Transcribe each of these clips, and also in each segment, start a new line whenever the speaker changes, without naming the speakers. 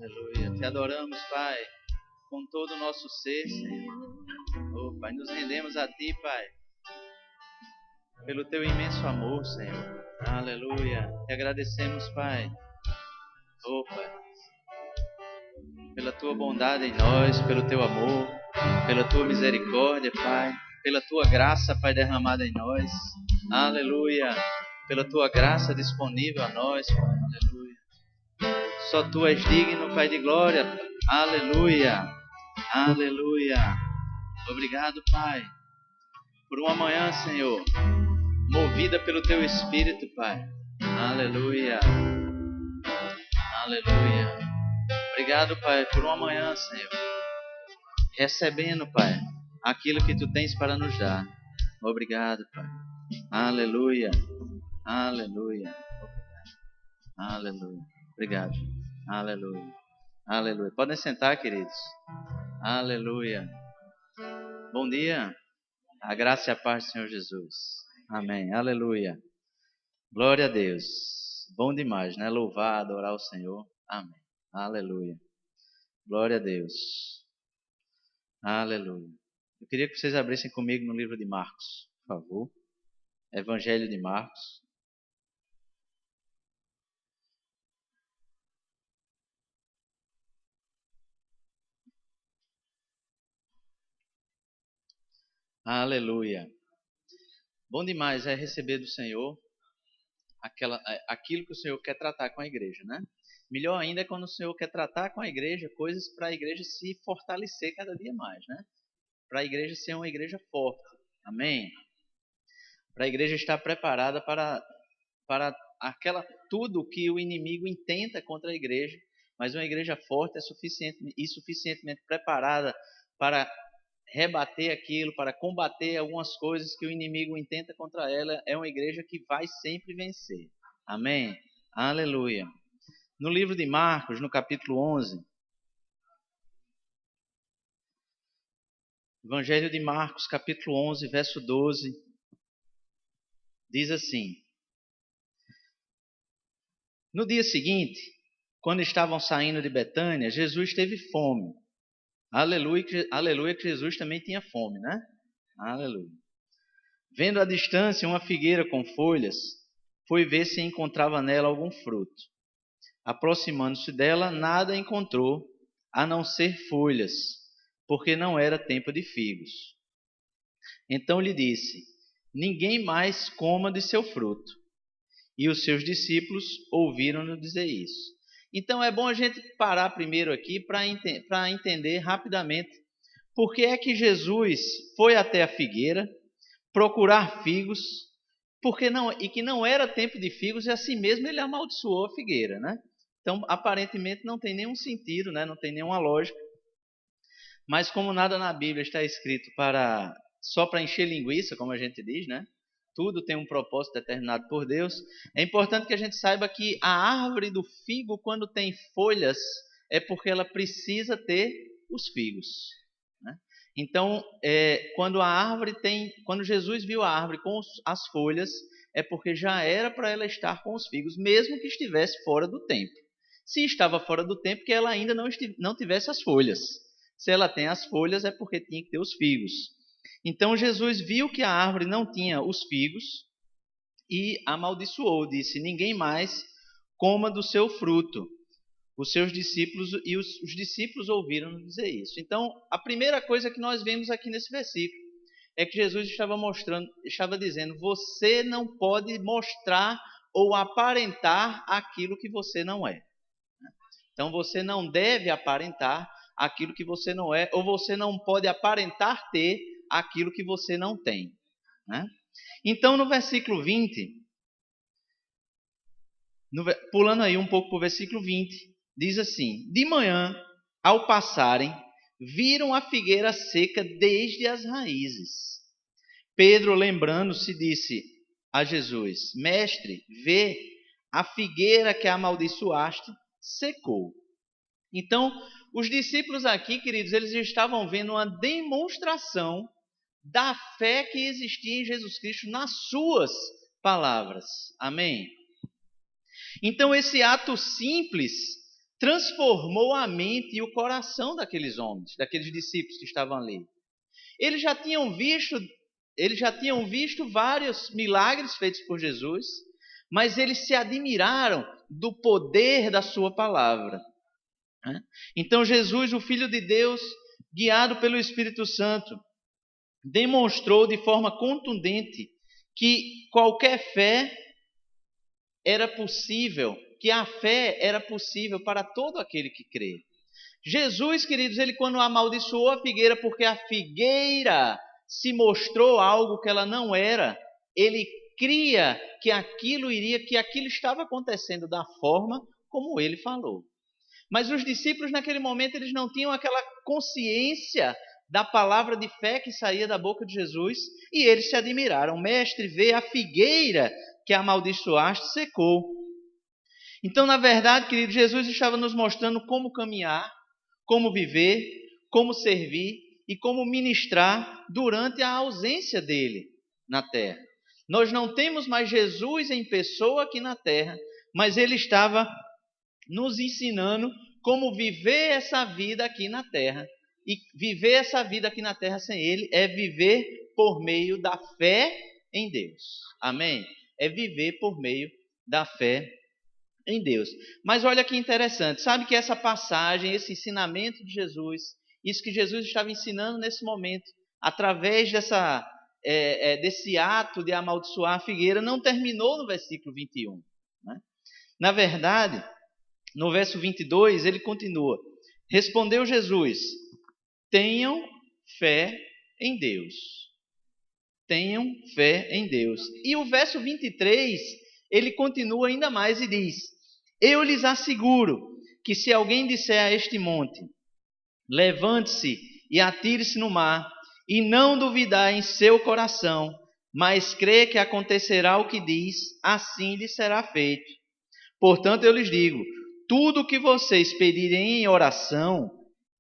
Aleluia. Te adoramos, Pai, com todo o nosso ser, Senhor. Oh, Pai, nos rendemos a Ti, Pai, pelo Teu imenso amor, Senhor. Aleluia. Te agradecemos, Pai. Oh, Pai, pela Tua bondade em nós, pelo Teu amor, pela Tua misericórdia, Pai, pela Tua graça, Pai, derramada em nós. Aleluia. Pela Tua graça disponível a nós, Pai. Aleluia. Só Tu és digno, Pai de glória. Aleluia. Aleluia. Obrigado, Pai, por uma manhã, Senhor, movida pelo Teu Espírito, Pai. Aleluia. Aleluia. Obrigado, Pai, por uma manhã, Senhor, recebendo, Pai, aquilo que Tu tens para nos dar. Obrigado, Pai. Aleluia. Aleluia. Aleluia. Obrigado. Aleluia. Aleluia. Podem sentar, queridos. Aleluia. Bom dia. A graça e a paz do Senhor Jesus. Amém. Aleluia. Glória a Deus. Bom demais, né? Louvar, adorar o Senhor. Amém. Aleluia. Glória a Deus. Aleluia. Eu queria que vocês abrissem comigo no livro de Marcos, por favor. Evangelho de Marcos. Aleluia. Bom demais é receber do Senhor aquilo que o Senhor quer tratar com a igreja, né? Melhor ainda é quando o Senhor quer tratar com a igreja coisas para a igreja se fortalecer cada dia mais, né? Para a igreja ser uma igreja forte. Amém? Para a igreja estar preparada para tudo que o inimigo intenta contra a igreja, mas uma igreja forte é suficientemente preparada para rebater aquilo, para combater algumas coisas que o inimigo intenta contra ela. É uma igreja que vai sempre vencer. Amém? Aleluia. No livro de Marcos, no capítulo 11, Evangelho de Marcos, capítulo 11, verso 12, diz assim: No dia seguinte, quando estavam saindo de Betânia, Jesus teve fome. Aleluia, aleluia, que Jesus também tinha fome, né? Aleluia. Vendo à distância uma figueira com folhas, foi ver se encontrava nela algum fruto. Aproximando-se dela, nada encontrou, a não ser folhas, porque não era tempo de figos. Então lhe disse: Ninguém mais coma de seu fruto. E os seus discípulos ouviram-no dizer isso. Então é bom a gente parar primeiro aqui para entender rapidamente por que é que Jesus foi até a figueira procurar figos, e que não era tempo de figos, e assim mesmo ele amaldiçoou a figueira, né? Então, aparentemente não tem nenhum sentido, né? Não tem nenhuma lógica. Mas como nada na Bíblia está escrito só para encher linguiça, como a gente diz, né? Tudo tem um propósito determinado por Deus. É importante que a gente saiba que a árvore do figo, quando tem folhas, é porque ela precisa ter os figos, né? Então, quando Jesus viu a árvore com as folhas, é porque já era para ela estar com os figos, mesmo que estivesse fora do tempo. Se estava fora do tempo, que ela ainda não tivesse as folhas. Se ela tem as folhas, é porque tinha que ter os figos. Então Jesus viu que a árvore não tinha os figos e amaldiçoou, disse: Ninguém mais coma do seu fruto. Os seus discípulos os discípulos ouviram dizer isso. Então, a primeira coisa que nós vemos aqui nesse versículo é que Jesus estava dizendo: você não pode mostrar ou aparentar aquilo que você não é. Então, você não deve aparentar aquilo que você não é, ou você não pode aparentar ter aquilo que você não tem, né? Então, no versículo 20, pulando aí um pouco para o versículo 20, diz assim: De manhã, ao passarem, viram a figueira seca desde as raízes. Pedro, lembrando-se, disse a Jesus: Mestre, vê, a figueira que amaldiçoaste secou. Então, os discípulos aqui, queridos, eles estavam vendo uma demonstração da fé que existia em Jesus Cristo nas suas palavras. Amém? Então, esse ato simples transformou a mente e o coração daqueles homens, daqueles discípulos que estavam ali. Eles já tinham visto vários milagres feitos por Jesus, mas eles se admiraram do poder da sua palavra. Então Jesus, o Filho de Deus, guiado pelo Espírito Santo, demonstrou de forma contundente que qualquer fé era possível, que a fé era possível para todo aquele que crê. Jesus, queridos, ele quando amaldiçoou a figueira porque a figueira se mostrou algo que ela não era, ele cria que aquilo estava acontecendo da forma como ele falou. Mas os discípulos naquele momento eles não tinham aquela consciência da palavra de fé que saía da boca de Jesus e eles se admiraram. Mestre, vê a figueira que amaldiçoaste secou. Então, na verdade, querido, Jesus estava nos mostrando como caminhar, como viver, como servir e como ministrar durante a ausência dele na terra. Nós não temos mais Jesus em pessoa aqui na terra, mas ele estava nos ensinando como viver essa vida aqui na terra. E viver essa vida aqui na terra sem ele é viver por meio da fé em Deus. Amém? É viver por meio da fé em Deus. Mas olha que interessante, sabe que essa passagem, esse ensinamento de Jesus, isso que Jesus estava ensinando nesse momento, através desse ato de amaldiçoar a figueira, não terminou no versículo 21. Né? Na verdade, no verso 22, ele continua. Respondeu Jesus, tenham fé em Deus. Tenham fé em Deus. E o verso 23, ele continua ainda mais e diz, eu lhes asseguro que se alguém disser a este monte, levante-se e atire-se no mar, e não duvidar em seu coração, mas crê que acontecerá o que diz, assim lhe será feito. Portanto, eu lhes digo, tudo o que vocês pedirem em oração,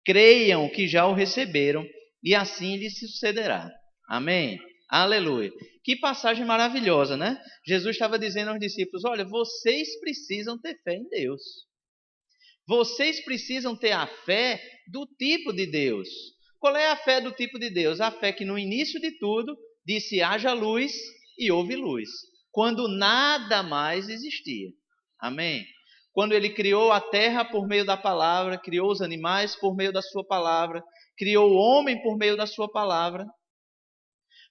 creiam que já o receberam, e assim lhes sucederá. Amém? Aleluia. Que passagem maravilhosa, né? Jesus estava dizendo aos discípulos, olha, vocês precisam ter fé em Deus. Vocês precisam ter a fé do tipo de Deus. Qual é a fé do tipo de Deus? A fé que no início de tudo disse haja luz e houve luz. Quando nada mais existia. Amém? Quando ele criou a terra por meio da palavra, criou os animais por meio da sua palavra, criou o homem por meio da sua palavra,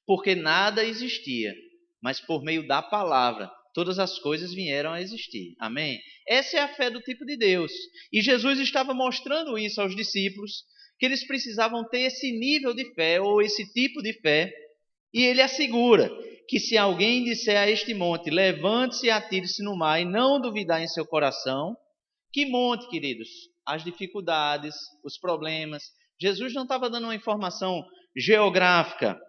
porque nada existia, mas por meio da palavra, todas as coisas vieram a existir. Amém? Essa é a fé do tipo de Deus. E Jesus estava mostrando isso aos discípulos, que eles precisavam ter esse nível de fé, ou esse tipo de fé, e ele assegura que se alguém disser a este monte, levante-se e atire-se no mar, e não duvidar em seu coração, que monte, queridos? As dificuldades, os problemas. Jesus não estava dando uma informação geográfica,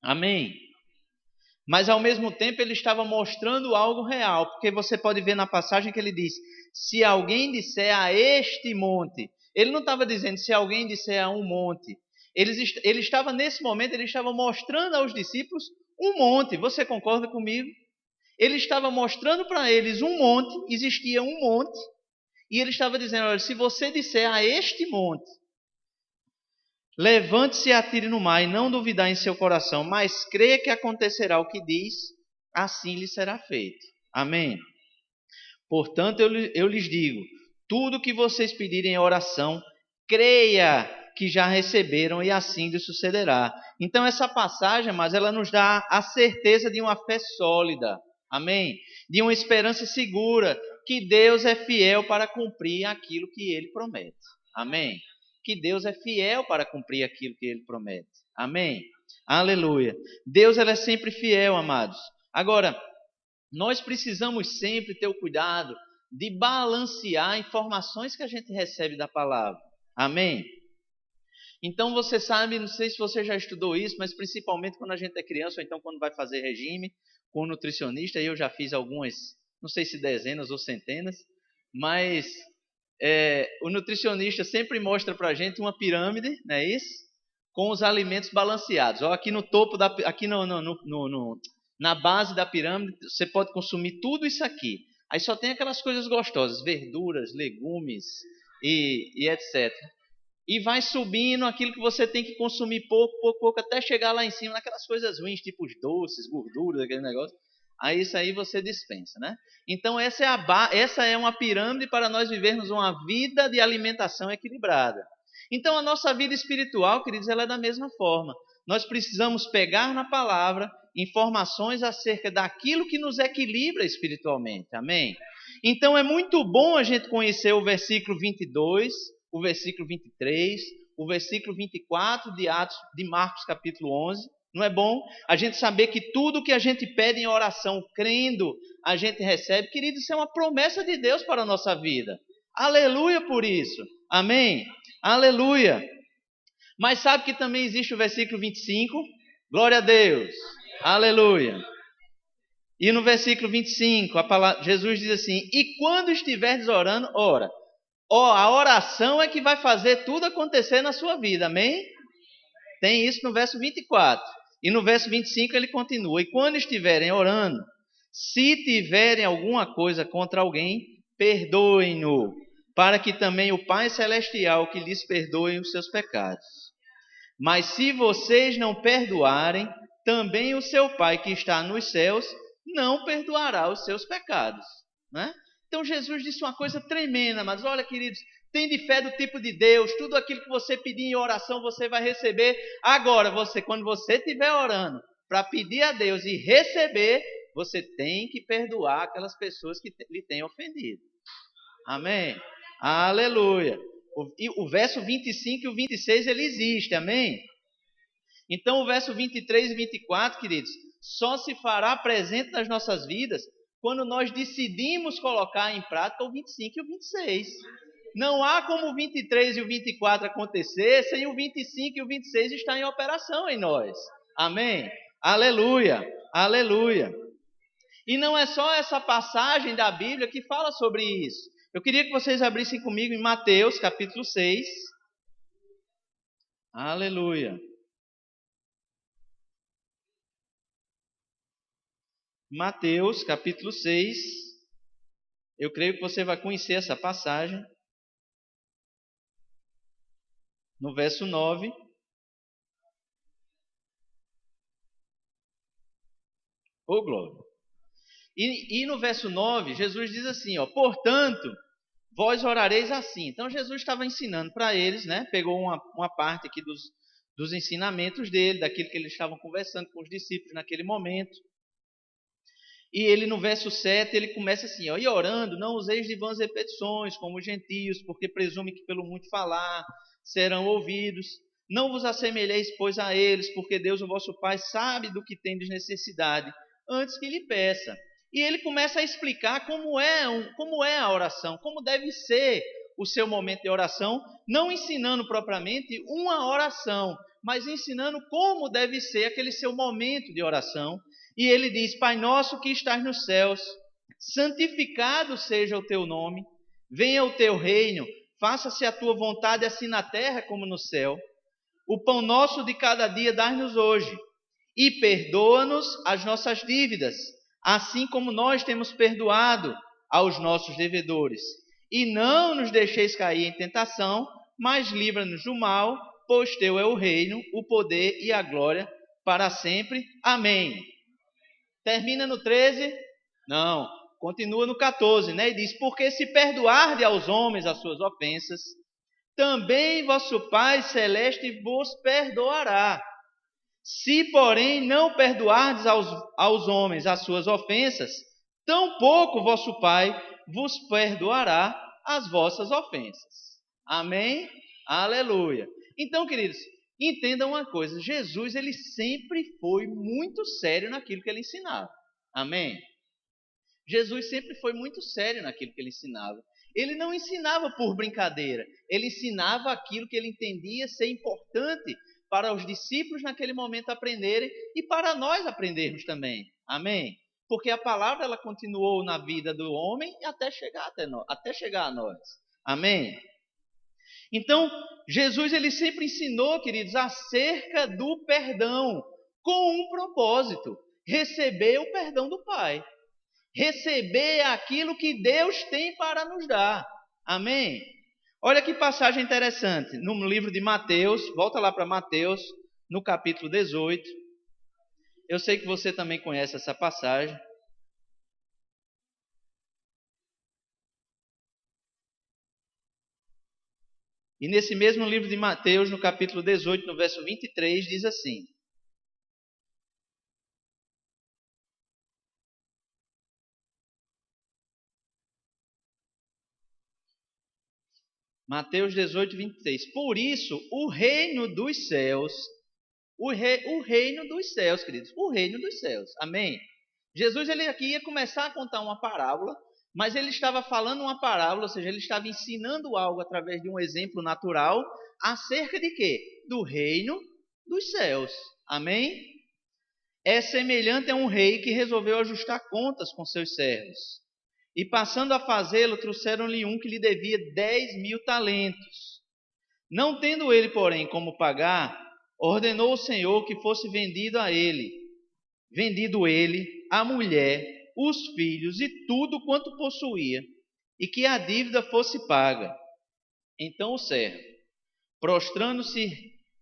amém? Mas ao mesmo tempo ele estava mostrando algo real, porque você pode ver na passagem que ele diz, se alguém disser a este monte, ele não estava dizendo se alguém disser a um monte, ele estava nesse momento, ele estava mostrando aos discípulos um monte, você concorda comigo? Ele estava mostrando para eles um monte, existia um monte, e ele estava dizendo, olha, se você disser a este monte, levante-se e atire no mar, e não duvidar em seu coração, mas crê que acontecerá o que diz, assim lhe será feito. Amém? Portanto, eu lhes digo, tudo que vocês pedirem em oração, creia que já receberam e assim lhe sucederá. Então essa passagem, mas ela nos dá a certeza de uma fé sólida. Amém? De uma esperança segura, que Deus é fiel para cumprir aquilo que Ele promete. Amém? Que Deus é fiel para cumprir aquilo que Ele promete. Amém? Aleluia. Deus ele é sempre fiel, amados. Agora, nós precisamos sempre ter o cuidado de balancear informações que a gente recebe da palavra. Amém? Então você sabe, não sei se você já estudou isso, mas principalmente quando a gente é criança, ou então quando vai fazer regime com um nutricionista, eu já fiz algumas, não sei se dezenas ou centenas, mas o nutricionista sempre mostra para a gente uma pirâmide, não é isso? Com os alimentos balanceados. Ó, aqui no topo, aqui na base da pirâmide, você pode consumir tudo isso aqui. Aí só tem aquelas coisas gostosas, verduras, legumes e etc. E vai subindo aquilo que você tem que consumir pouco, pouco, pouco, até chegar lá em cima, naquelas coisas ruins, tipo os doces, gorduras, aquele negócio. Aí isso aí você dispensa, né? Então essa é uma pirâmide para nós vivermos uma vida de alimentação equilibrada. Então a nossa vida espiritual, queridos, ela é da mesma forma. Nós precisamos pegar na palavra informações acerca daquilo que nos equilibra espiritualmente. Amém? Então é muito bom a gente conhecer o versículo 22, o versículo 23, o versículo 24 de Marcos capítulo 11. Não é bom a gente saber que tudo que a gente pede em oração, crendo, a gente recebe? Querido, isso é uma promessa de Deus para a nossa vida. Aleluia por isso. Amém? Aleluia. Mas sabe que também existe o versículo 25? Glória a Deus. Aleluia. E no versículo 25, Jesus diz assim: e quando estiveres orando, ora. A oração é que vai fazer tudo acontecer na sua vida, amém? Tem isso no verso 24. E no verso 25 ele continua: e quando estiverem orando, se tiverem alguma coisa contra alguém, perdoem-no, para que também o Pai Celestial que lhes perdoe os seus pecados. Mas se vocês não perdoarem, também o seu Pai que está nos céus não perdoará os seus pecados, né? Então Jesus disse uma coisa tremenda, mas olha, queridos, tem de fé do tipo de Deus, tudo aquilo que você pedir em oração você vai receber. Agora, quando você estiver orando para pedir a Deus e receber, você tem que perdoar aquelas pessoas que lhe têm ofendido. Amém? Aleluia. O verso 25 e o 26 ele existe, amém? Então o verso 23 e 24, queridos, só se fará presente nas nossas vidas quando nós decidimos colocar em prática o 25 e o 26. Não há como o 23 e o 24 acontecer sem o 25 e o 26 estar em operação em nós. Amém? Aleluia, aleluia. E não é só essa passagem da Bíblia que fala sobre isso. Eu queria que vocês abrissem comigo em Mateus capítulo 6. Aleluia. Mateus capítulo 6. Eu creio que você vai conhecer essa passagem. No verso 9. Ô glória. E no verso 9, Jesus diz assim, portanto, vós orareis assim. Então Jesus estava ensinando para eles, né? Pegou uma parte aqui dos ensinamentos dele, daquilo que eles estavam conversando com os discípulos naquele momento. E ele no verso 7, ele começa assim, e orando, não useis de vãs repetições, como os gentios, porque presume que pelo muito falar serão ouvidos. Não vos assemelheis, pois, a eles, porque Deus, o vosso Pai, sabe do que tendes necessidade, antes que lhe peça. E ele começa a explicar como é a oração, como deve ser o seu momento de oração, não ensinando propriamente uma oração, mas ensinando como deve ser aquele seu momento de oração. E ele diz: Pai nosso que estás nos céus, santificado seja o teu nome, venha o teu reino, faça-se a tua vontade assim na terra como no céu. O pão nosso de cada dia dai-nos hoje, e perdoa-nos as nossas dívidas, assim como nós temos perdoado aos nossos devedores. E não nos deixeis cair em tentação, mas livra-nos do mal, pois teu é o reino, o poder e a glória para sempre. Amém. Termina no 13? Não, continua no 14, né? E diz: porque se perdoarde aos homens as suas ofensas, também vosso Pai Celeste vos perdoará. Se, porém, não perdoardes aos homens as suas ofensas, tampouco vosso Pai vos perdoará as vossas ofensas. Amém? Aleluia. Então, queridos, entendam uma coisa, Jesus ele sempre foi muito sério naquilo que ele ensinava. Amém? Jesus sempre foi muito sério naquilo que ele ensinava. Ele não ensinava por brincadeira, ele ensinava aquilo que ele entendia ser importante para os discípulos naquele momento aprenderem e para nós aprendermos também. Amém? Porque a palavra ela continuou na vida do homem até chegar a nós. Amém? Então, Jesus ele sempre ensinou, queridos, acerca do perdão, com um propósito: receber o perdão do Pai. receber aquilo que Deus tem para nos dar. Amém? Olha que passagem interessante. No livro de Mateus, volta lá para Mateus, no capítulo 18. Eu sei que você também conhece essa passagem. E nesse mesmo livro de Mateus, no capítulo 18, no verso 23, diz assim: Mateus 18, 23. Por isso, o reino dos céus, o reino dos céus, queridos, o reino dos céus. Amém? Jesus, ele aqui ia começar a contar uma parábola, mas ele estava falando uma parábola, ou seja, ele estava ensinando algo através de um exemplo natural, acerca de quê? Do reino dos céus. Amém? É semelhante a um rei que resolveu ajustar contas com seus servos. E passando a fazê-lo, trouxeram-lhe um que lhe devia 10.000 talentos. Não tendo ele, porém, como pagar, ordenou o Senhor que fosse vendido ele, a mulher, os filhos e tudo quanto possuía, e que a dívida fosse paga. Então o servo, prostrando-se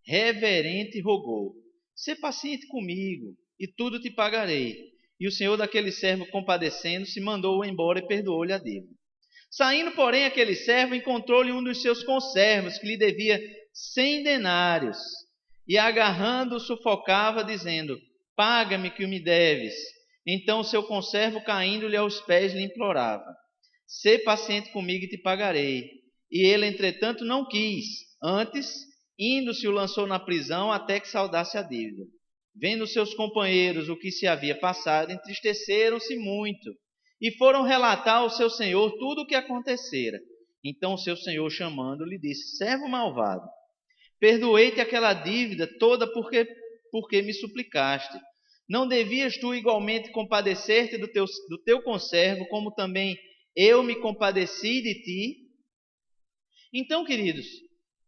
reverente, rogou: sê paciente comigo, e tudo te pagarei. E o senhor daquele servo, compadecendo-se, mandou-o embora e perdoou-lhe a dívida. Saindo, porém, aquele servo, encontrou-lhe um dos seus conservos, que lhe devia 100 denários, e agarrando-o, sufocava, dizendo: paga-me que me deves. Então o seu conservo, caindo-lhe aos pés, lhe implorava: sê paciente comigo e te pagarei. E ele, entretanto, não quis. Antes, indo-se, o lançou na prisão até que saldasse a dívida. Vendo seus companheiros o que se havia passado, entristeceram-se muito e foram relatar ao seu senhor tudo o que acontecera. Então o seu senhor, chamando-lhe, disse: servo malvado, perdoei-te aquela dívida toda porque me suplicaste. Não devias tu igualmente compadecer-te do teu conservo, como também eu me compadeci de ti? Então, queridos,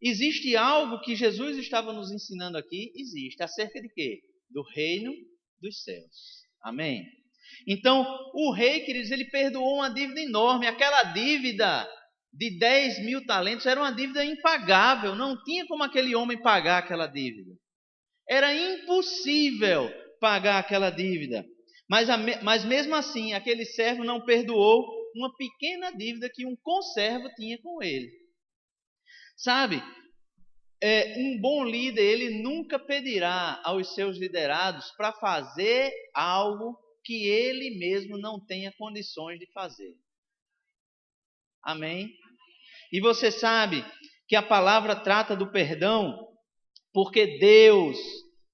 existe algo que Jesus estava nos ensinando aqui? Existe. Acerca de quê? Do reino dos céus. Amém? Então, o rei, queridos, ele perdoou uma dívida enorme. Aquela dívida de 10.000 talentos era uma dívida impagável. Não tinha como aquele homem pagar aquela dívida. Era impossível pagar aquela dívida. Mas mesmo assim, aquele servo não perdoou uma pequena dívida que um conservo tinha com ele. Sabe, um bom líder, ele nunca pedirá aos seus liderados para fazer algo que ele mesmo não tenha condições de fazer. Amém? E você sabe que a palavra trata do perdão, porque Deus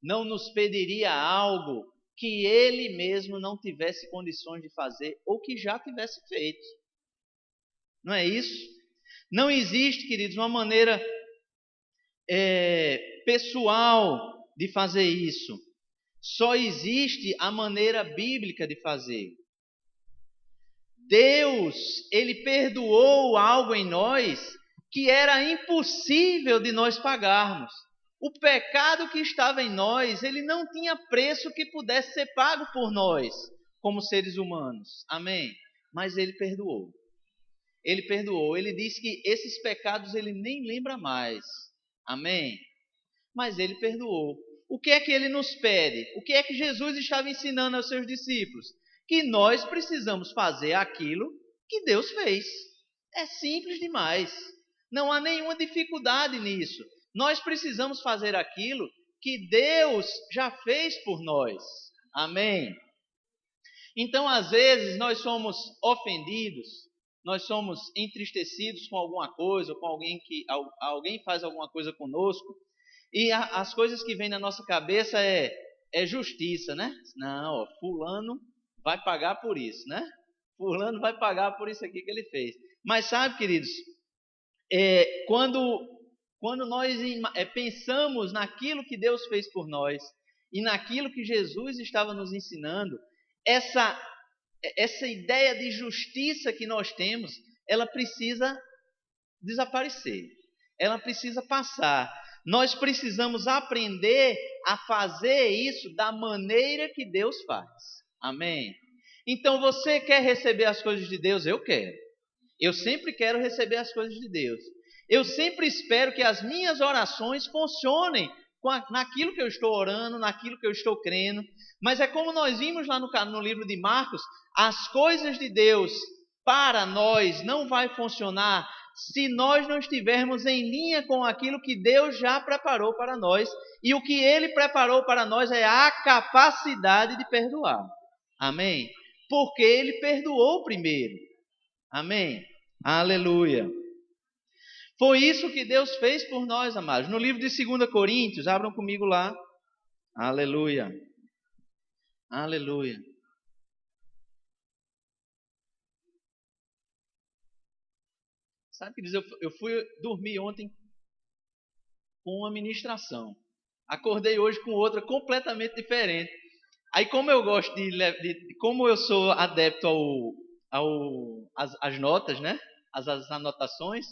não nos pediria algo que ele mesmo não tivesse condições de fazer ou que já tivesse feito. Não é isso? Não existe, queridos, uma maneira pessoal de fazer isso. Só existe a maneira bíblica de fazer. Deus, ele perdoou algo em nós que era impossível de nós pagarmos. O pecado que estava em nós, ele não tinha preço que pudesse ser pago por nós, como seres humanos. Amém? Mas ele perdoou. Ele perdoou. Ele disse que esses pecados ele nem lembra mais. Amém? Mas ele perdoou. O que é que ele nos pede? O que é que Jesus estava ensinando aos seus discípulos? Que nós precisamos fazer aquilo que Deus fez. É simples demais. Não há nenhuma dificuldade nisso. Nós precisamos fazer aquilo que Deus já fez por nós. Amém? Então, às vezes, nós somos ofendidos, nós somos entristecidos com alguma coisa, ou com alguém faz alguma coisa conosco, e as coisas que vêm na nossa cabeça é justiça, né? Não, ó, fulano vai pagar por isso, né? Fulano vai pagar por isso aqui que ele fez. Mas sabe, queridos, quando nós pensamos naquilo que Deus fez por nós e naquilo que Jesus estava nos ensinando, essa ideia de justiça que nós temos, ela precisa desaparecer. Ela precisa passar. Nós precisamos aprender a fazer isso da maneira que Deus faz. Amém? Então você quer receber as coisas de Deus? Eu quero. Eu sempre quero receber as coisas de Deus. Eu sempre espero que as minhas orações funcionem naquilo que eu estou orando, naquilo que eu estou crendo. Mas é como nós vimos lá no livro de Marcos, as coisas de Deus para nós não vai funcionar se nós não estivermos em linha com aquilo que Deus já preparou para nós. E o que Ele preparou para nós é a capacidade de perdoar. Amém? Porque Ele perdoou primeiro. Amém? Aleluia. Foi isso que Deus fez por nós, amados. No livro de 2 Coríntios, abram comigo lá. Aleluia. Aleluia. Sabe, queridos, eu fui dormir ontem com uma ministração. Acordei hoje com outra completamente diferente. Aí, como eu gosto como eu sou adepto às notas, né? As anotações.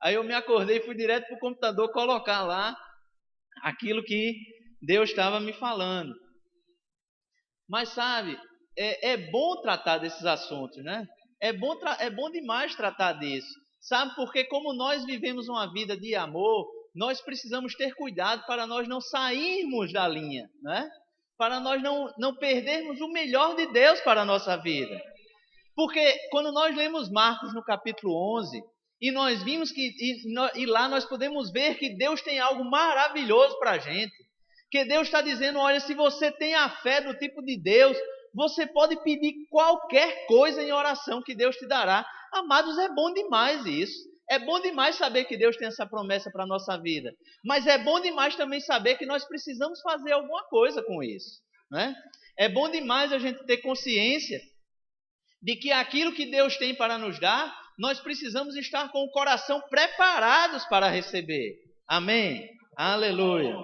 Aí eu me acordei e fui direto para o computador colocar lá aquilo que Deus estava me falando. Mas sabe, é bom tratar desses assuntos, né? É bom demais tratar disso. Sabe, porque como nós vivemos uma vida de amor, nós precisamos ter cuidado para nós não sairmos da linha, né? Para nós não perdermos o melhor de Deus para a nossa vida. Porque quando nós lemos Marcos no capítulo 11, e nós vimos e lá nós podemos ver que Deus tem algo maravilhoso para a gente. Que Deus está dizendo, olha, se você tem a fé do tipo de Deus, você pode pedir qualquer coisa em oração que Deus te dará. Amados, é bom demais isso. É bom demais saber que Deus tem essa promessa para a nossa vida. Mas é bom demais também saber que nós precisamos fazer alguma coisa com isso, né? É bom demais a gente ter consciência de que aquilo que Deus tem para nos dar, nós precisamos estar com o coração preparados para receber. Amém? Aleluia.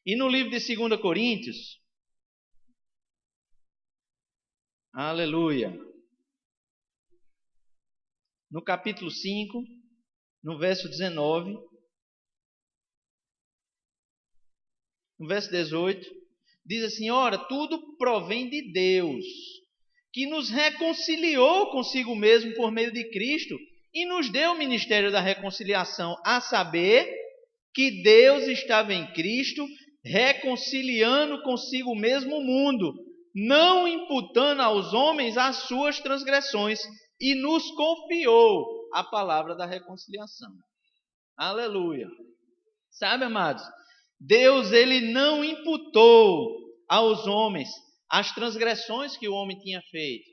E no livro de 2 Coríntios, aleluia, no capítulo 5, no verso 19, no verso 18, diz assim, ora, tudo provém de Deus, que nos reconciliou consigo mesmo por meio de Cristo e nos deu o ministério da reconciliação, a saber que Deus estava em Cristo, reconciliando consigo mesmo o mundo, não imputando aos homens as suas transgressões, e nos confiou a palavra da reconciliação. Aleluia. Sabe, amados, Deus ele não imputou aos homens as transgressões que o homem tinha feito,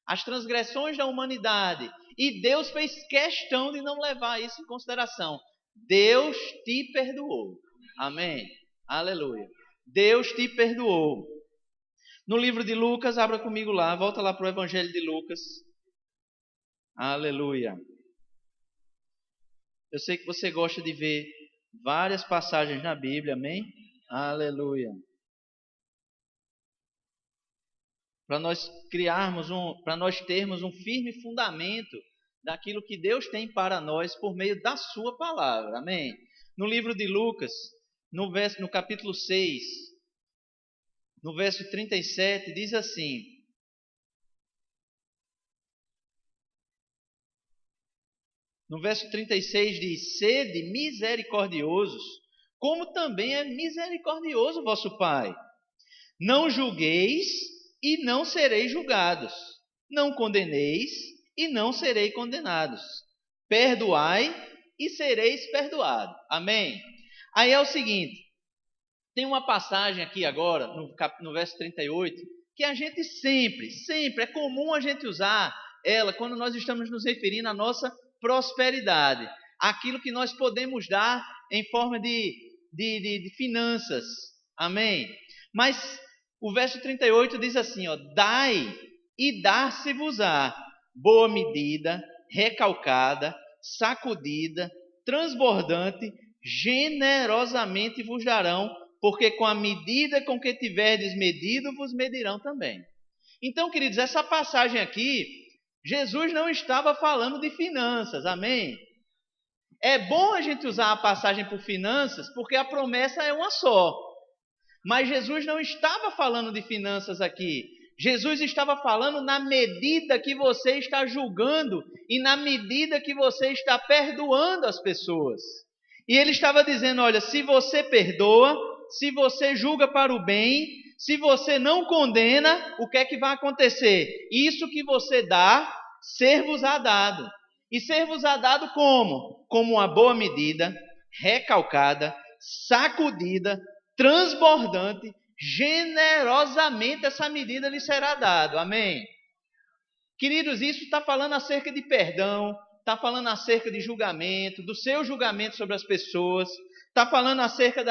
as transgressões da humanidade, e Deus fez questão de não levar isso em consideração. Deus te perdoou. Amém? Aleluia. Deus te perdoou. No livro de Lucas, abra comigo lá, volta lá para o Evangelho de Lucas. Aleluia. Eu sei que você gosta de ver várias passagens na Bíblia, amém? Aleluia. Para nós para nós termos um firme fundamento daquilo que Deus tem para nós por meio da sua palavra, amém? No livro de Lucas, no capítulo 6, no verso 37, diz assim, no verso 36 diz, sede misericordiosos, como também é misericordioso vosso Pai. Não julgueis e não sereis julgados. Não condeneis e não sereis condenados. Perdoai e sereis perdoados. Amém? Aí é o seguinte, tem uma passagem aqui agora, no verso 38, que a gente sempre, é comum a gente usar ela quando nós estamos nos referindo à nossa prosperidade. Aquilo que nós podemos dar em forma de finanças. Amém? Mas o verso 38 diz assim, ó, dai e dar-se-vos-á boa medida, recalcada, sacudida, transbordante, generosamente vos darão, porque com a medida com que tiverdes medido, vos medirão também. Então, queridos, essa passagem aqui, Jesus não estava falando de finanças, amém? É bom a gente usar a passagem por finanças, porque a promessa é uma só. Mas Jesus não estava falando de finanças aqui. Jesus estava falando na medida que você está julgando e na medida que você está perdoando as pessoas. E ele estava dizendo, olha, se você perdoa, se você julga para o bem, se você não condena, o que é que vai acontecer? Isso que você dá, ser-vos-á dado. E ser-vos-á dado como? Como uma boa medida, recalcada, sacudida, transbordante, generosamente essa medida lhe será dada. Amém? Queridos, isso está falando acerca de perdão, está falando acerca de julgamento, do seu julgamento sobre as pessoas, está falando acerca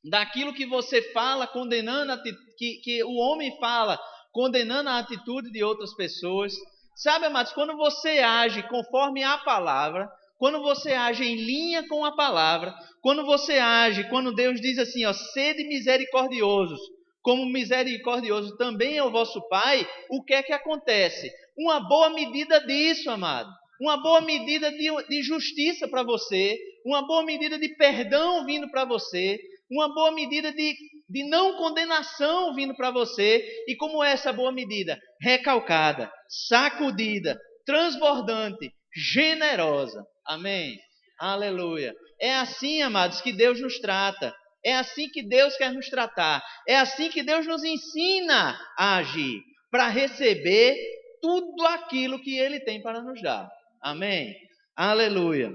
daquilo que você fala, condenando, que o homem fala, condenando a atitude de outras pessoas. Sabe, amados, quando você age conforme a palavra, quando você age em linha com a palavra, quando você age, quando Deus diz assim, ó, sede misericordiosos, como misericordioso também é o vosso Pai, o que é que acontece? Uma boa medida disso, amado. Uma boa medida de justiça para você, uma boa medida de perdão vindo para você, uma boa medida de não condenação vindo para você. E como é essa boa medida? Recalcada, sacudida, transbordante, generosa. Amém? Aleluia. É assim, amados, que Deus nos trata. É assim que Deus quer nos tratar. É assim que Deus nos ensina a agir, para receber tudo aquilo que Ele tem para nos dar. Amém? Aleluia.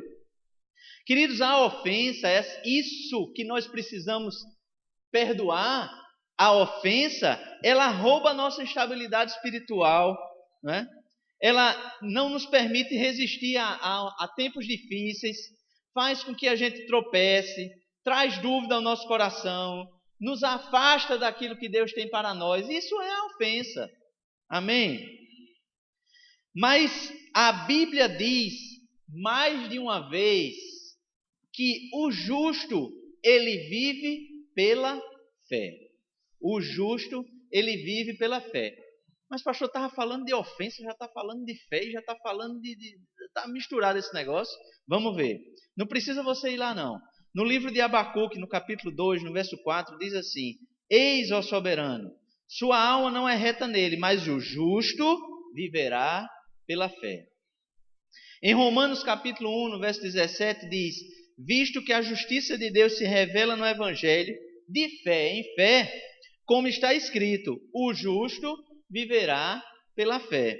Queridos, a ofensa é isso que nós precisamos perdoar. A ofensa, ela rouba a nossa estabilidade espiritual, né? Ela não nos permite resistir a tempos difíceis, faz com que a gente tropece, traz dúvida ao nosso coração, nos afasta daquilo que Deus tem para nós. Isso é a ofensa. Amém? Mas a Bíblia diz mais de uma vez que o justo, ele vive pela fé. O justo, ele vive pela fé. Mas pastor, estava falando de ofensa, já está falando de fé, já está falando está misturado esse negócio. Vamos ver. Não precisa você ir lá não. No livro de Abacuque, no capítulo 2, no verso 4, diz assim: Eis, ó soberano, sua alma não é reta nele, mas o justo viverá pela fé. Em Romanos capítulo 1, no verso 17, diz: Visto que a justiça de Deus se revela no Evangelho, de fé em fé, como está escrito, o justo viverá pela fé.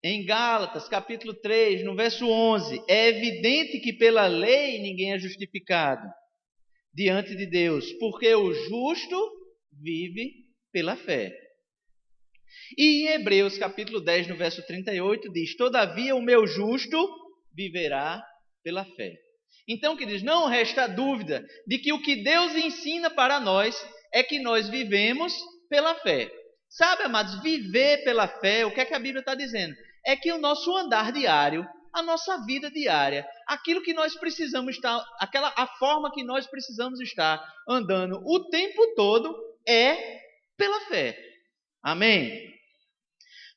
Em Gálatas capítulo 3, no verso 11, é evidente que pela lei ninguém é justificado diante de Deus, porque o justo vive pela fé. E em Hebreus capítulo 10, no verso 38, diz: Todavia o meu justo viverá pela fé. Então, queridos, não resta dúvida de que o que Deus ensina para nós é que nós vivemos pela fé. Sabe, amados, viver pela fé, o que é que a Bíblia está dizendo? É que o nosso andar diário, a nossa vida diária, aquilo que nós precisamos estar, a forma que nós precisamos estar andando o tempo todo é pela fé. Amém?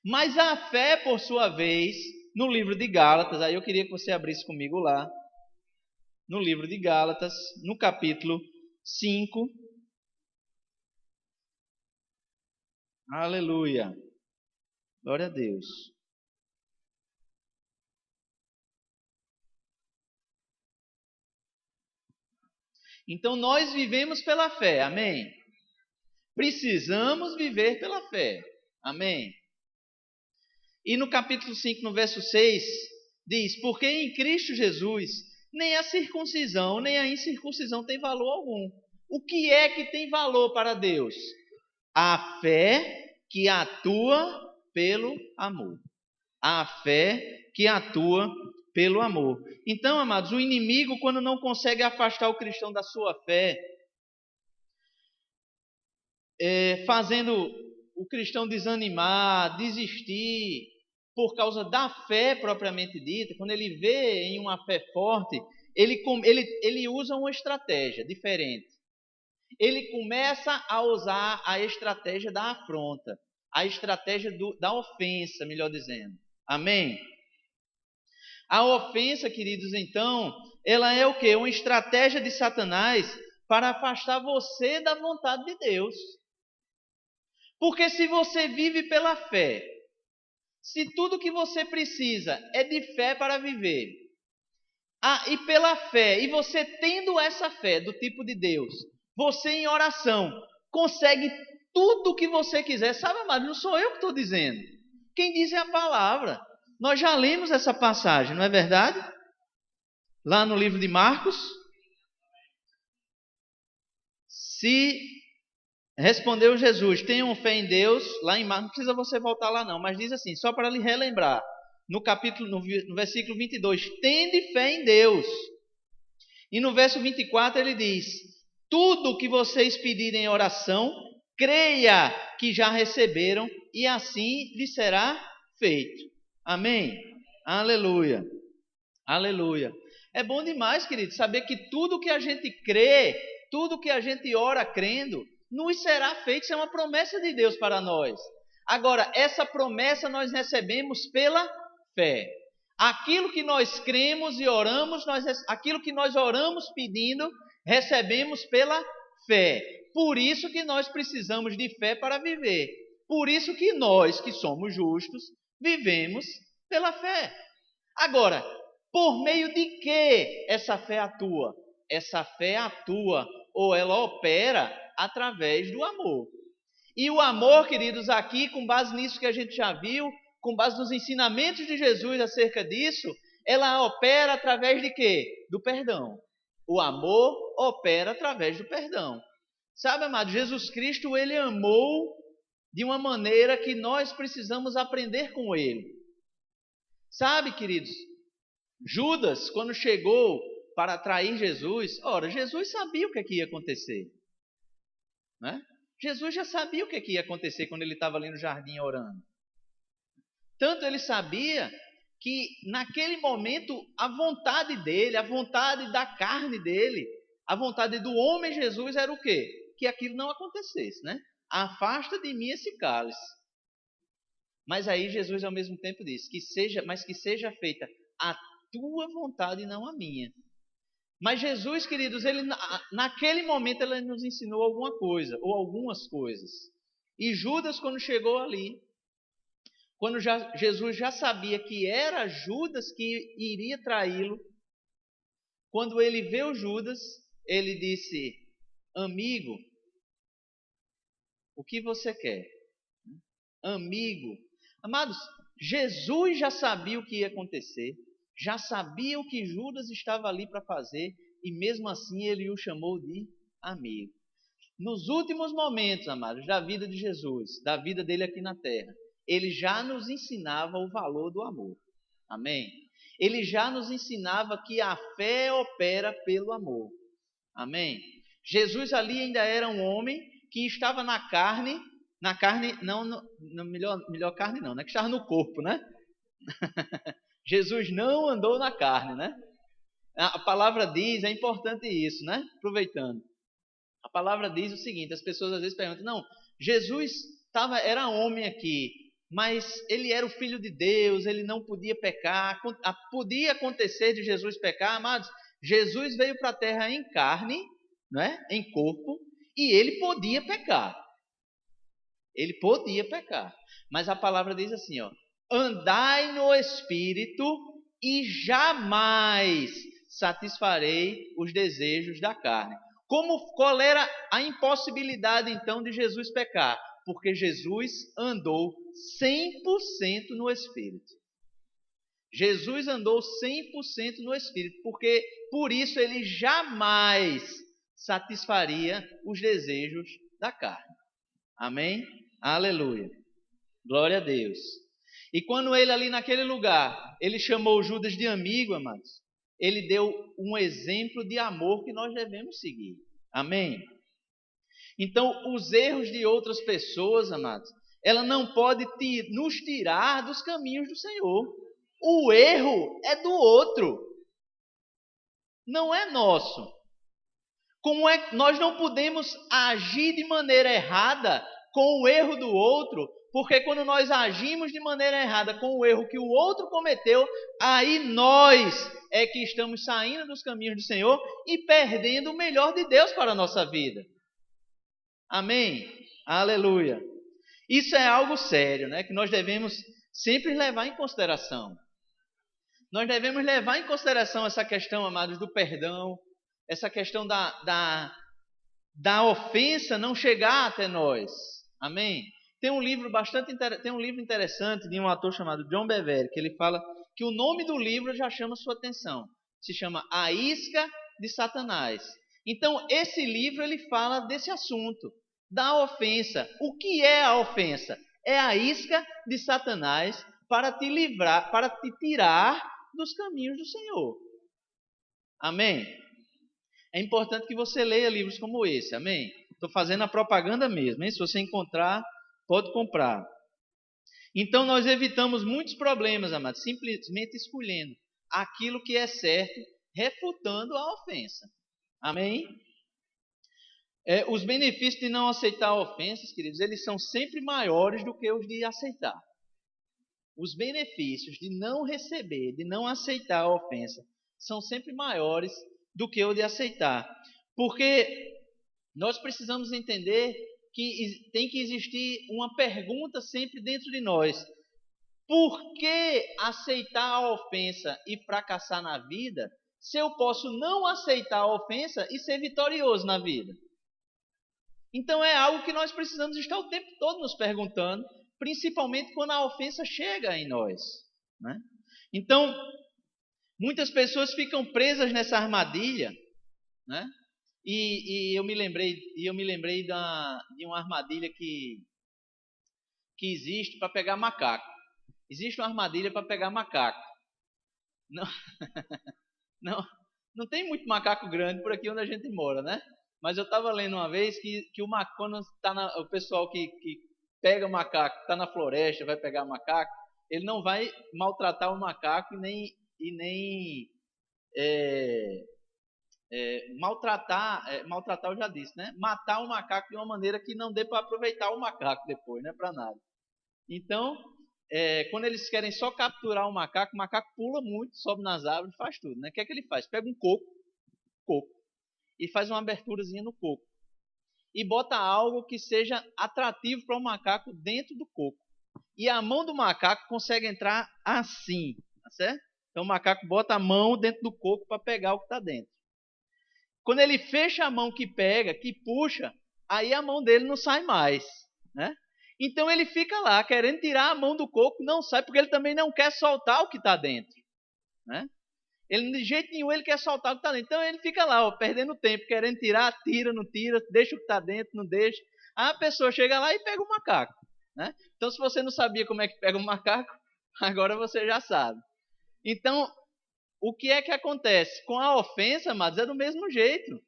Mas a fé, por sua vez, no livro de Gálatas, aí eu queria que você abrisse comigo lá, no livro de Gálatas, no capítulo 5. Aleluia. Glória a Deus. Então nós vivemos pela fé, amém? Precisamos viver pela fé, amém? E no capítulo 5, no verso 6, diz: Porque em Cristo Jesus, nem a circuncisão, nem a incircuncisão tem valor algum. O que é que tem valor para Deus? A fé que atua pelo amor. A fé que atua pelo amor. Então, amados, o inimigo, quando não consegue afastar o cristão da sua fé, fazendo o cristão desanimar, desistir, por causa da fé propriamente dita, quando ele vê em uma fé forte, ele usa uma estratégia diferente. Ele começa a usar a estratégia da afronta, a estratégia da ofensa, melhor dizendo. Amém? A ofensa, queridos, então, ela é o quê? Uma estratégia de Satanás para afastar você da vontade de Deus. Porque se você vive pela fé, se tudo que você precisa é de fé para viver, e pela fé, e você tendo essa fé do tipo de Deus, você em oração consegue tudo o que você quiser. Sabe, amado, não sou eu que estou dizendo. Quem diz é a palavra. Nós já lemos essa passagem, não é verdade? Lá no livro de Marcos. Se respondeu Jesus, tenham fé em Deus, lá em Marcos, não precisa você voltar lá não, mas diz assim, só para lhe relembrar, no versículo 22, tende fé em Deus. E no verso 24 ele diz, tudo que vocês pedirem em oração, creia que já receberam e assim lhe será feito. Amém? Aleluia. Aleluia. É bom demais, querido, saber que tudo que a gente crê, tudo que a gente ora crendo, nos será feito. Isso é uma promessa de Deus para nós. Agora, essa promessa nós recebemos pela fé. Aquilo que nós cremos e oramos, aquilo que nós oramos pedindo, recebemos pela fé. Por isso que nós precisamos de fé para viver. Por isso que nós, que somos justos, vivemos pela fé. Agora, por meio de que essa fé atua? Essa fé atua, ou ela opera, através do amor. E o amor, queridos, aqui, com base nisso que a gente já viu, com base nos ensinamentos de Jesus acerca disso, ela opera através de quê? Do perdão. O amor opera através do perdão. Sabe, amado, Jesus Cristo, ele amou de uma maneira que nós precisamos aprender com ele. Sabe, queridos, Judas, quando chegou para trair Jesus, ora, Jesus sabia o que ia acontecer. Né? Jesus já sabia o que ia acontecer quando ele estava ali no jardim orando. Tanto ele sabia que naquele momento a vontade dele, a vontade da carne dele, a vontade do homem Jesus era o quê? Que aquilo não acontecesse, né? Afasta de mim esse cálice. Mas aí Jesus ao mesmo tempo disse, que seja feita a tua vontade e não a minha. Mas Jesus, queridos, ele naquele momento ele nos ensinou alguma coisa, ou algumas coisas. E Judas, quando chegou ali, quando Jesus já sabia que era Judas que iria traí-lo, quando ele viu Judas, ele disse, amigo, o que você quer? Amigo. Amados, Jesus já sabia o que ia acontecer, já sabia o que Judas estava ali para fazer, e mesmo assim ele o chamou de amigo. Nos últimos momentos, amados, da vida de Jesus, da vida dele aqui na terra, ele já nos ensinava o valor do amor. Amém? Ele já nos ensinava que a fé opera pelo amor. Amém? Jesus ali ainda era um homem que estava na carne, melhor carne não, né? Que estava no corpo, né? Jesus não andou na carne, né? A palavra diz, é importante isso, né? Aproveitando. A palavra diz o seguinte, as pessoas às vezes perguntam, não, Jesus era homem aqui, mas ele era o Filho de Deus, ele não podia pecar, podia acontecer de Jesus pecar, amados, Jesus veio para a terra em carne, né? Em corpo, e ele podia pecar. Ele podia pecar, mas a palavra diz assim, ó, andai no Espírito e jamais satisfarei os desejos da carne. Qual era a impossibilidade então de Jesus pecar? Porque Jesus andou 100% no Espírito. Jesus andou 100% no Espírito, porque por isso ele jamais satisfaria os desejos da carne. Amém? Aleluia. Glória a Deus. E quando ele ali naquele lugar, ele chamou Judas de amigo, amados, ele deu um exemplo de amor que nós devemos seguir. Amém? Então, os erros de outras pessoas, amados, ela não pode nos tirar dos caminhos do Senhor. O erro é do outro, não é nosso. Como é que nós não podemos agir de maneira errada com o erro do outro? Porque quando nós agimos de maneira errada com o erro que o outro cometeu, aí nós é que estamos saindo dos caminhos do Senhor e perdendo o melhor de Deus para a nossa vida. Amém? Aleluia. Isso é algo sério, né? Que nós devemos sempre levar em consideração. Nós devemos levar em consideração essa questão, amados, do perdão, essa questão da ofensa não chegar até nós. Amém? Tem um livro interessante de um autor chamado John Bevere, que ele fala que o nome do livro já chama sua atenção. Se chama A Isca de Satanás. Então, esse livro ele fala desse assunto, da ofensa. O que é a ofensa? É a isca de Satanás para te livrar, para te tirar dos caminhos do Senhor. Amém? É importante que você leia livros como esse, amém? Estou fazendo a propaganda mesmo, hein? Se você encontrar, pode comprar. Então nós evitamos muitos problemas, amados, simplesmente escolhendo aquilo que é certo, refutando a ofensa. Amém? Os benefícios de não aceitar ofensas, queridos, eles são sempre maiores do que os de aceitar. Os benefícios de não receber, de não aceitar a ofensa, são sempre maiores do que o de aceitar. Porque nós precisamos entender que tem que existir uma pergunta sempre dentro de nós. Por que aceitar a ofensa e fracassar na vida, se eu posso não aceitar a ofensa e ser vitorioso na vida? Então é algo que nós precisamos estar o tempo todo nos perguntando, principalmente quando a ofensa chega em nós, né? Então, muitas pessoas ficam presas nessa armadilha, né? E eu me lembrei de uma armadilha que existe para pegar macaco. Existe uma armadilha para pegar macaco. Não, não tem muito macaco grande por aqui onde a gente mora, né? Mas eu estava lendo uma vez que o macaco, quando o pessoal que pega o macaco, está na floresta, vai pegar macaco, ele não vai maltratar o macaco e nem maltratar eu já disse, né? Matar o macaco de uma maneira que não dê para aproveitar o macaco depois, não é para nada. Então, quando eles querem só capturar o macaco pula muito, sobe nas árvores, faz tudo, né? O que é que ele faz? Pega um coco, e faz uma aberturazinha no coco. E bota algo que seja atrativo para o macaco dentro do coco. E a mão do macaco consegue entrar assim, tá certo? Então o macaco bota a mão dentro do coco para pegar o que está dentro. Quando ele fecha a mão que pega, que puxa, aí a mão dele não sai mais, né? Então ele fica lá querendo tirar a mão do coco, não sai, porque ele também não quer soltar o que está dentro, né? Ele de jeito nenhum ele quer soltar o que está dentro. Então ele fica lá, ó, perdendo tempo, querendo tirar, tira, não tira, deixa o que está dentro, não deixa. Aí a pessoa chega lá e pega o macaco, né? Então se você não sabia como é que pega o macaco, agora você já sabe. Então, o que é que acontece? Com a ofensa, amados, é do mesmo jeito.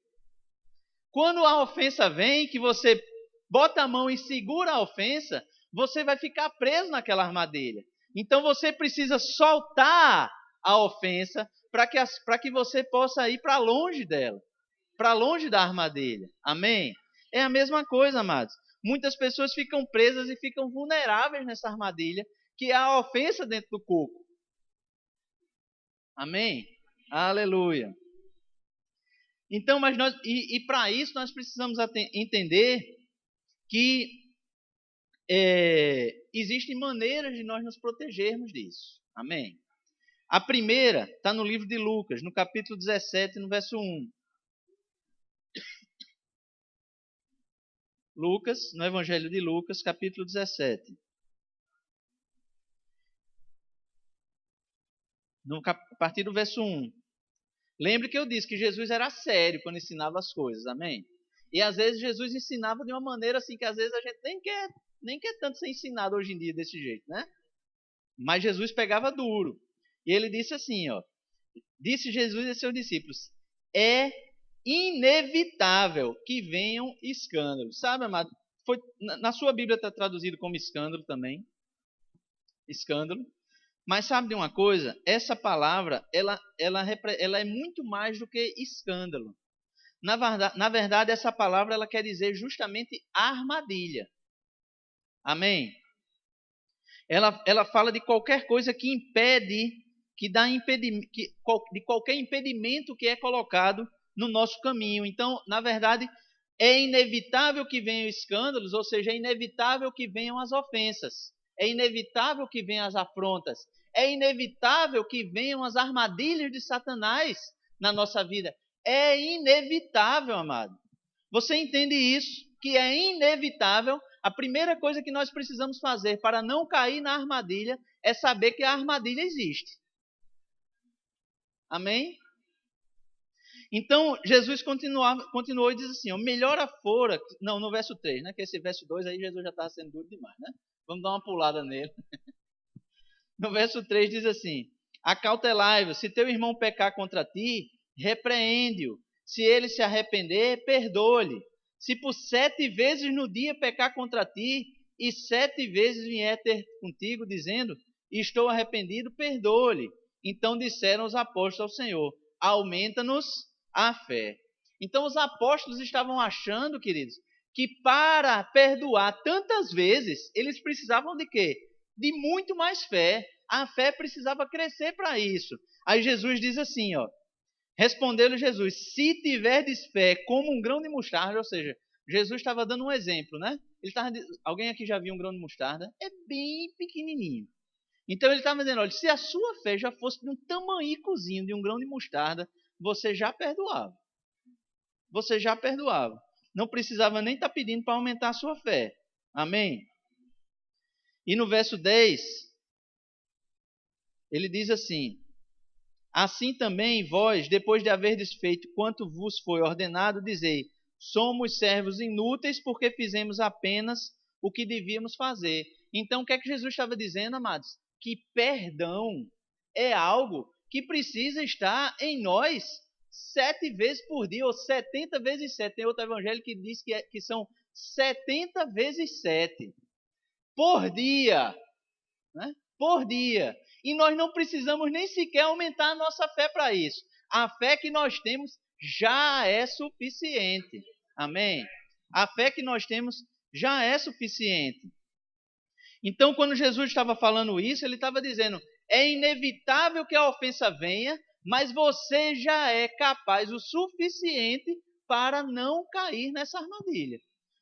Quando a ofensa vem, que você bota a mão e segura a ofensa, você vai ficar preso naquela armadilha. Então você precisa soltar a ofensa para que você possa ir para longe dela, para longe da armadilha. Amém? É a mesma coisa, amados. Muitas pessoas ficam presas e ficam vulneráveis nessa armadilha, que é a ofensa dentro do coco. Amém? Aleluia. Então, mas para isso nós precisamos entender que existem maneiras de nós nos protegermos disso. Amém? A primeira está no livro de Lucas, no capítulo 17, no verso 1. Lucas, no Evangelho de Lucas, capítulo 17. A partir do verso 1. Lembre que eu disse que Jesus era sério quando ensinava as coisas, amém? E às vezes Jesus ensinava de uma maneira assim que às vezes a gente nem quer tanto ser ensinado hoje em dia desse jeito, né? Mas Jesus pegava duro. E ele disse assim, ó. Disse Jesus a seus discípulos: é inevitável que venham escândalos. Sabe, amado? Na sua Bíblia está traduzido como escândalo também. Escândalo. Mas sabe de uma coisa? Essa palavra, ela é muito mais do que escândalo. Na verdade, essa palavra ela quer dizer justamente armadilha. Amém? Ela fala de qualquer coisa que impede, de qualquer impedimento que é colocado no nosso caminho. Então, na verdade, É inevitável que venham escândalos, ou seja, é inevitável que venham as ofensas. É inevitável que venham as afrontas. É inevitável que venham as armadilhas de Satanás na nossa vida. É inevitável, amado. Você entende isso? Que é inevitável. A primeira coisa que nós precisamos fazer para não cair na armadilha é saber que a armadilha existe. Amém? Então, Jesus continuou e diz assim, melhor afora... Não, no verso 3, né? Que esse verso 2 aí Jesus já estava sendo duro demais, né? Vamos dar uma pulada nele. No verso 3 diz assim, acautelai-vos, se teu irmão pecar contra ti, repreende-o. Se ele se arrepender, perdoa-lhe. Se por 7 vezes no dia pecar contra ti, e 7 vezes vier ter contigo, dizendo, estou arrependido, perdoa-lhe. Então disseram os apóstolos ao Senhor, aumenta-nos a fé. Então os apóstolos estavam achando, queridos, que para perdoar tantas vezes, eles precisavam de quê? De muito mais fé. A fé precisava crescer para isso. Aí Jesus diz assim, respondeu-lhe Jesus, se tiverdes fé como um grão de mostarda, ou seja, Jesus estava dando um exemplo, né? Alguém aqui já viu um grão de mostarda? É bem pequenininho. Então ele estava dizendo, olha, se a sua fé já fosse de um tamanhicozinho de um grão de mostarda, você já perdoava. Você já perdoava. Não precisava nem estar pedindo para aumentar a sua fé. Amém? E no verso 10, ele diz assim, assim também vós, depois de haverdes feito quanto vos foi ordenado, dizei, somos servos inúteis porque fizemos apenas o que devíamos fazer. Então o que é que Jesus estava dizendo, amados? Que perdão é algo que precisa estar em nós 7 vezes por dia, ou 70 vezes 7. Tem outro evangelho que diz que são 70 vezes 7 por dia, né? Por dia. E nós não precisamos nem sequer aumentar a nossa fé para isso. A fé que nós temos já é suficiente. Amém? A fé que nós temos já é suficiente. Então, quando Jesus estava falando isso, ele estava dizendo, é inevitável que a ofensa venha, mas você já é capaz o suficiente para não cair nessa armadilha.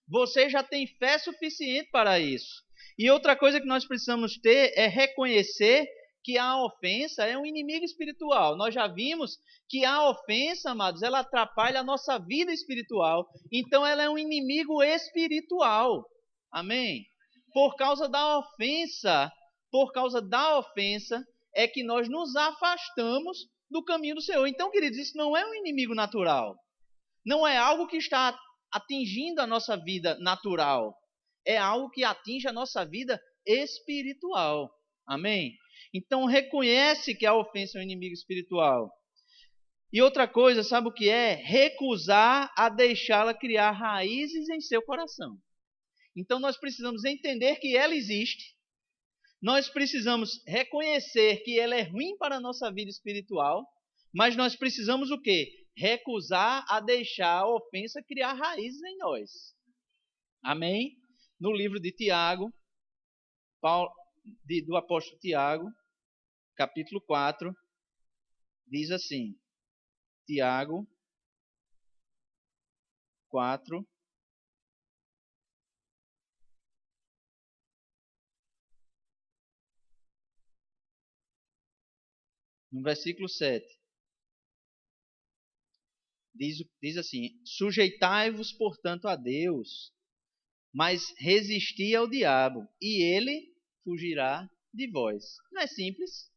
Você já tem fé suficiente para isso. E outra coisa que nós precisamos ter é reconhecer que a ofensa é um inimigo espiritual. Nós já vimos que a ofensa, amados, ela atrapalha a nossa vida espiritual. Então ela é um inimigo espiritual. Amém? Por causa da ofensa, é que nós nos afastamos do caminho do Senhor. Então, queridos, isso não é um inimigo natural. Não é algo que está atingindo a nossa vida natural. É algo que atinge a nossa vida espiritual. Amém? Então, reconhece que a ofensa é um inimigo espiritual. E outra coisa, sabe o que é? Recusar a deixá-la criar raízes em seu coração. Então, nós precisamos entender que ela existe. Nós precisamos reconhecer que ela é ruim para a nossa vida espiritual. Mas nós precisamos o quê? Recusar a deixar a ofensa criar raízes em nós. Amém? No livro de Tiago, do apóstolo Tiago, capítulo 4, diz assim, Tiago 4, no versículo 7, diz assim, sujeitai-vos, portanto, a Deus, mas resisti ao diabo, e ele fugirá de vós. Não é simples?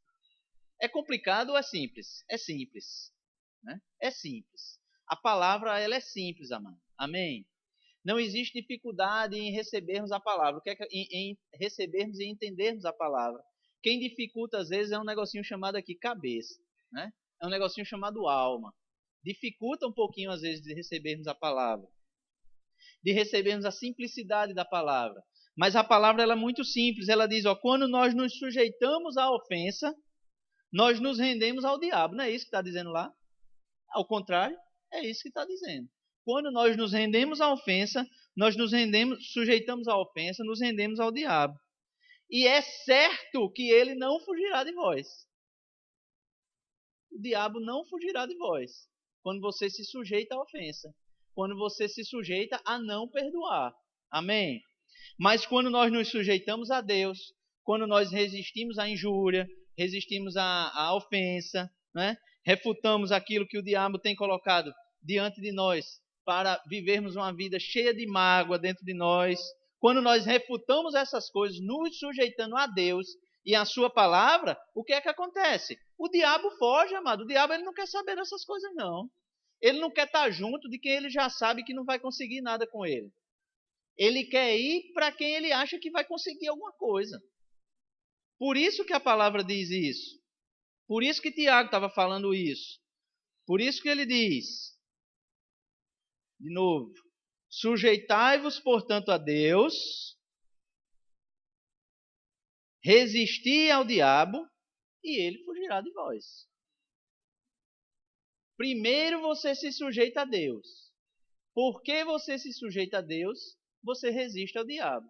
É complicado ou é simples? É simples. Né? É simples. A palavra ela é simples, amado. Amém? Não existe dificuldade em recebermos a palavra, em recebermos e entendermos a palavra. Quem dificulta às vezes é um negocinho chamado aqui cabeça, né? É um negocinho chamado alma. Dificulta um pouquinho às vezes de recebermos a palavra, de recebermos a simplicidade da palavra. Mas a palavra ela é muito simples. Ela diz, quando nós nos sujeitamos à ofensa, nós nos rendemos ao diabo. Não é isso que está dizendo lá? Ao contrário, é isso que está dizendo. Quando nós nos rendemos à ofensa, nós sujeitamos à ofensa, nos rendemos ao diabo. E é certo que ele não fugirá de vós. O diabo não fugirá de vós quando você se sujeita à ofensa. quando você se sujeita a não perdoar. Amém? Mas quando nós nos sujeitamos a Deus, quando nós resistimos à injúria, resistimos à ofensa, né? Refutamos aquilo que o diabo tem colocado diante de nós para vivermos uma vida cheia de mágoa dentro de nós, quando nós refutamos essas coisas, nos sujeitando a Deus e a sua palavra, o que é que acontece? O diabo foge, amado. O diabo ele não quer saber dessas coisas, não. Ele não quer estar junto de quem ele já sabe que não vai conseguir nada com ele. Ele quer ir para quem ele acha que vai conseguir alguma coisa. Por isso que a palavra diz isso. Por isso que Tiago estava falando isso. Por isso que ele diz, de novo, sujeitai-vos, portanto, a Deus, resisti ao diabo e ele fugirá de vós. Primeiro você se sujeita a Deus. Porque você se sujeita a Deus, você resiste ao diabo.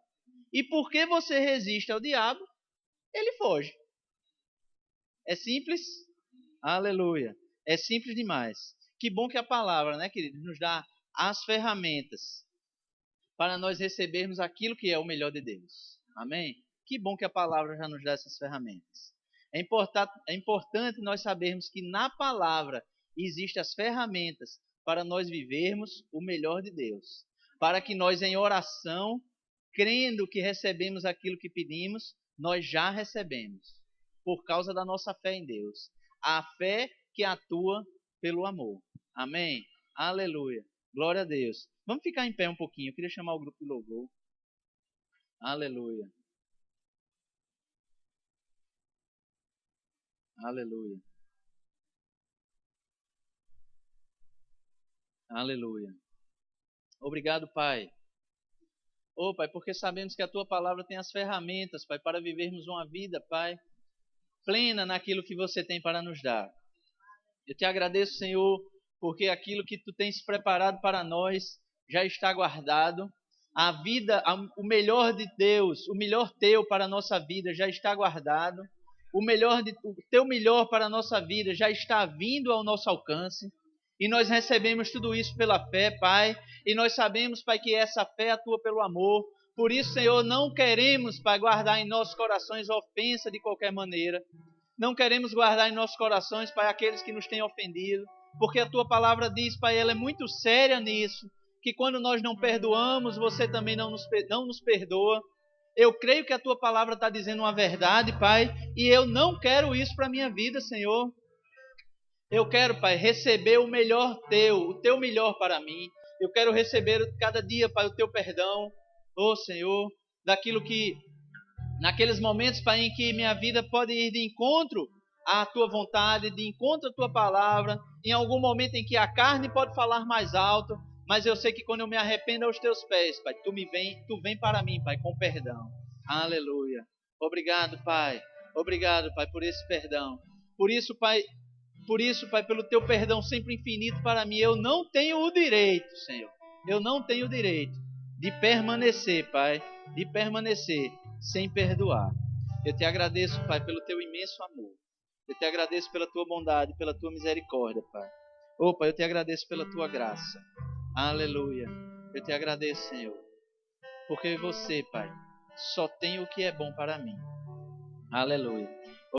E porque você resiste ao diabo, ele foge. É simples? Aleluia. É simples demais. Que bom que a palavra, né, querido, nos dá as ferramentas para nós recebermos aquilo que é o melhor de Deus. Amém? Que bom que a palavra já nos dá essas ferramentas. É importante nós sabermos que na palavra existem as ferramentas para nós vivermos o melhor de Deus. Para que nós em oração, crendo que recebemos aquilo que pedimos, nós já recebemos. Por causa da nossa fé em Deus. A fé que atua pelo amor. Amém? Aleluia. Glória a Deus. Vamos ficar em pé um pouquinho. Eu queria chamar o grupo de louvor. Aleluia. Aleluia. Aleluia. Obrigado, Pai. Oh, Pai, porque sabemos que a Tua palavra tem as ferramentas, Pai, para vivermos uma vida, Pai, plena naquilo que você tem para nos dar. Eu te agradeço, Senhor, porque aquilo que Tu tens preparado para nós já está guardado. A vida, o melhor de Deus, o melhor Teu para a nossa vida já está guardado. O Teu melhor para a nossa vida já está vindo ao nosso alcance. E nós recebemos tudo isso pela fé, Pai. E nós sabemos, Pai, que essa fé atua pelo amor. Por isso, Senhor, não queremos, Pai, guardar em nossos corações ofensa de qualquer maneira. Não queremos guardar em nossos corações, Pai, aqueles que nos têm ofendido. Porque a Tua palavra diz, Pai, ela é muito séria nisso. Que quando nós não perdoamos, você também não nos perdoa. Eu creio que a Tua palavra está dizendo uma verdade, Pai. E eu não quero isso para a minha vida, Senhor. Eu quero, Pai, receber o melhor Teu, o Teu melhor para mim. Eu quero receber cada dia, Pai, o Teu perdão, oh Senhor, daquilo que, naqueles momentos, Pai, em que minha vida pode ir de encontro à Tua vontade, de encontro à Tua palavra, em algum momento em que a carne pode falar mais alto, mas eu sei que quando eu me arrependo aos Teus pés, Pai, Tu vem para mim, Pai, com perdão. Aleluia. Obrigado, Pai. Obrigado, Pai, por esse perdão. Por isso, Pai, pelo Teu perdão sempre infinito para mim, eu não tenho o direito, Senhor. Eu não tenho o direito de permanecer, Pai, de permanecer sem perdoar. Eu te agradeço, Pai, pelo Teu imenso amor. Eu te agradeço pela Tua bondade, pela Tua misericórdia, Pai. Oh, Pai, eu te agradeço pela Tua graça. Aleluia. Eu te agradeço, Senhor, porque você, Pai, só tem o que é bom para mim. Aleluia.